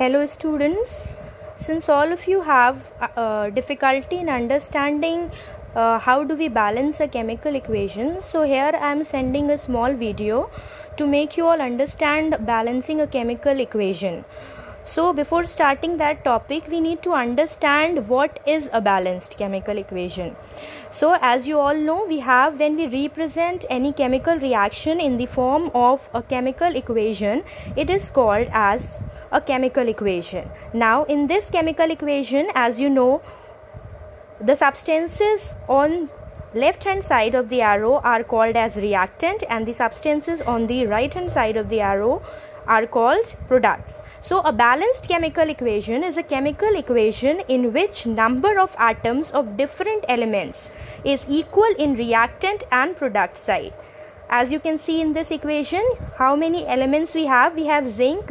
Hello students, since all of you have difficulty in understanding how do we balance a chemical equation, so here I am sending a small video to make you all understand balancing a chemical equation. So before starting that topic, we need to understand what is a balanced chemical equation. So as you all know, we have, when we represent any chemical reaction in the form of a chemical equation, it is called as a chemical equation. Now in this chemical equation, as you know, the substances on left hand side of the arrow are called as reactant and the substances on the right hand side of the arrow are called products. So a balanced chemical equation is a chemical equation in which number of atoms of different elements is equal in reactant and product side. As you can see in this equation, how many elements we have? We have zinc.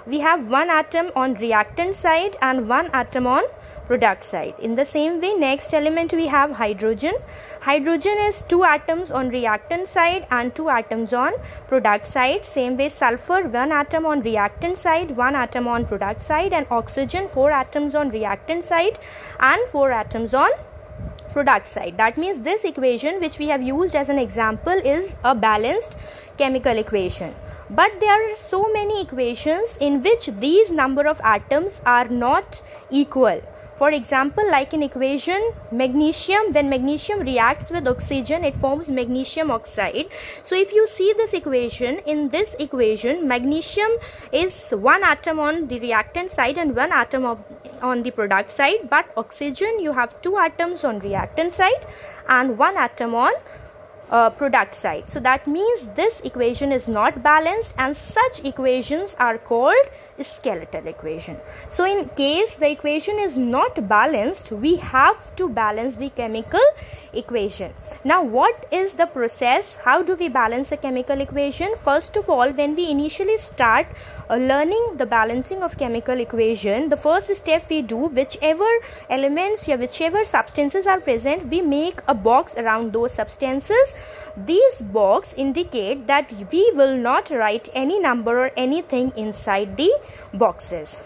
We have one atom on reactant side and one atom on product side. In the same way, next element we have hydrogen. Hydrogen is 2 atoms on reactant side and 2 atoms on product side. Same way, sulfur, 1 atom on reactant side, 1 atom on product side, and oxygen, 4 atoms on reactant side and 4 atoms on product side. That means this equation which we have used as an example is a balanced chemical equation. But there are so many equations in which these number of atoms are not equal. For example, like in equation magnesium, when magnesium reacts with oxygen, it forms magnesium oxide. So if you see this equation, in this equation, magnesium is 1 atom on the reactant side and 1 atom on the product side, but oxygen, you have 2 atoms on reactant side and 1 atom on product side. So that means this equation is not balanced, and such equations are called skeletal equation. So in case the equation is not balanced, we have to balance the chemical equation. Now what is the process? How do we balance a chemical equation? First of all, when we initially start learning the balancing of chemical equation, the first step we do, whichever elements or whichever substances are present, we make a box around those substances. These boxes indicate that we will not write any number or anything inside the boxes.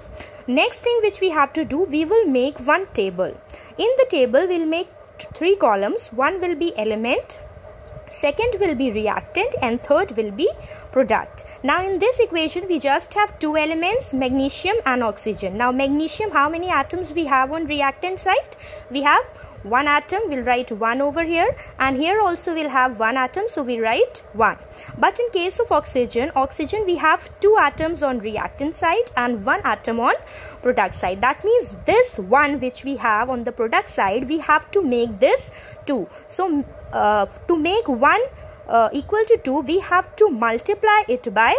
Next thing which we have to do, we will make one table. In the table, we will make 3 columns. One will be element, second will be reactant, and third will be product. Now in this equation, we just have 2 elements, magnesium and oxygen. Now magnesium, how many atoms we have on reactant side? We have 1 atom. We'll write 1 over here, and here also we'll have 1 atom, so we write 1. But in case of oxygen, we have 2 atoms on reactant side and 1 atom on product side. That means this 1 which we have on the product side, we have to make this 2. So to make 1 equal to 2, we have to multiply it by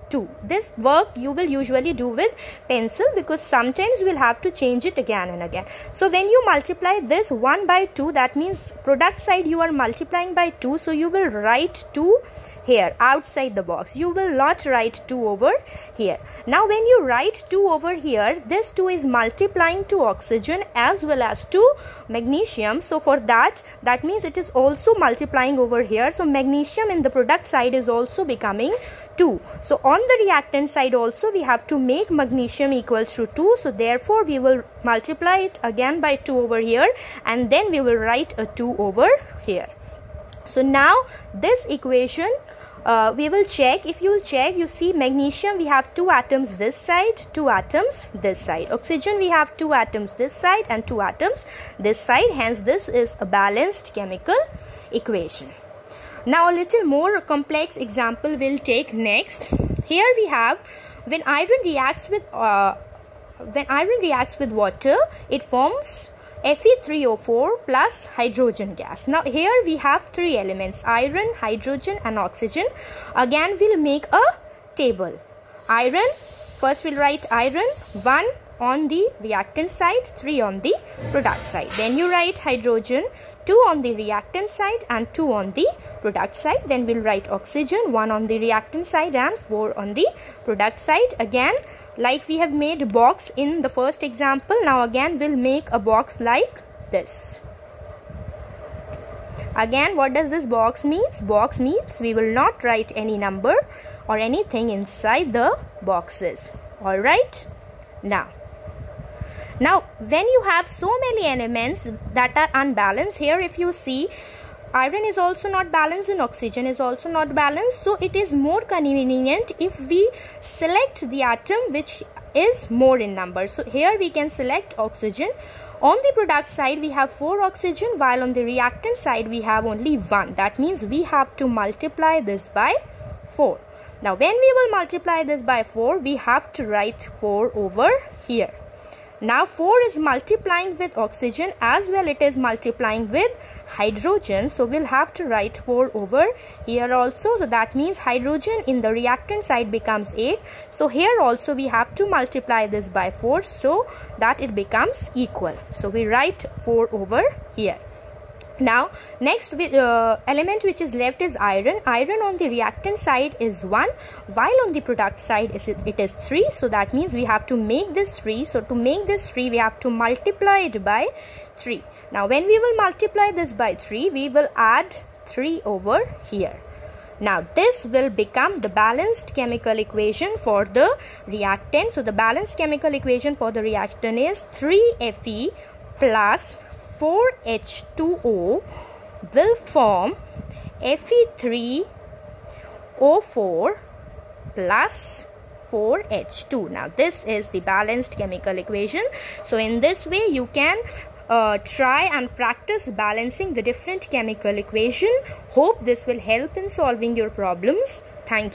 2. This work you will usually do with pencil, because sometimes we'll have to change it again and again. So when you multiply this 1 by 2, that means product side you are multiplying by 2, so you will write 2 here outside the box. You will not write 2 over here. Now when you write 2 over here, this 2 is multiplying to oxygen as well as to magnesium. So for that means it is also multiplying over here. So magnesium in the product side is also becoming 2. So on the reactant side also we have to make magnesium equals to 2. So therefore we will multiply it again by 2 over here, and then we will write a 2 over here. So now this equation we will check. If you will check, you see magnesium we have 2 atoms this side, 2 atoms this side. Oxygen we have 2 atoms this side and 2 atoms this side. Hence this is a balanced chemical equation. Now a little more complex example we'll take next. Here we have, when iron reacts with water, it forms Fe3O4 plus hydrogen gas. Now here we have 3 elements, iron, hydrogen and oxygen. Again we'll make a table. Iron, first we'll write iron, 1 on the reactant side, 3 on the product side. Then you write hydrogen, 2 on the reactant side and 2 on the product side. Then we'll write oxygen, 1 on the reactant side and 4 on the product side. Again, like we have made a box in the first example, now again we'll make a box like this. Again, what does this box means? Box means we will not write any number or anything inside the boxes. Alright. Now when you have so many elements that are unbalanced, here if you see, iron is also not balanced and oxygen is also not balanced, so it is more convenient if we select the atom which is more in number. So here we can select oxygen. On the product side we have 4 oxygen, while on the reactant side we have only 1. That means we have to multiply this by 4. Now when we will multiply this by 4, we have to write 4 over here. Now 4 is multiplying with oxygen as well it is multiplying with hydrogen, so we'll have to write 4 over here also. So that means hydrogen in the reactant side becomes 8. So here also we have to multiply this by 4 so that it becomes equal. So we write 4 over here. Now next element which is left is iron. Iron on the reactant side is 1, while on the product side it is 3. So that means we have to make this 3. So to make this 3 we have to multiply it by 3. Now when we will multiply this by 3, we will add 3 over here. Now this will become the balanced chemical equation for the reactant. So the balanced chemical equation for the reactant is 3Fe plus 4H2O will form Fe3O4 plus 4H2. Now this is the balanced chemical equation. So in this way you can try and practice balancing the different chemical equation. Hope this will help in solving your problems. Thank you.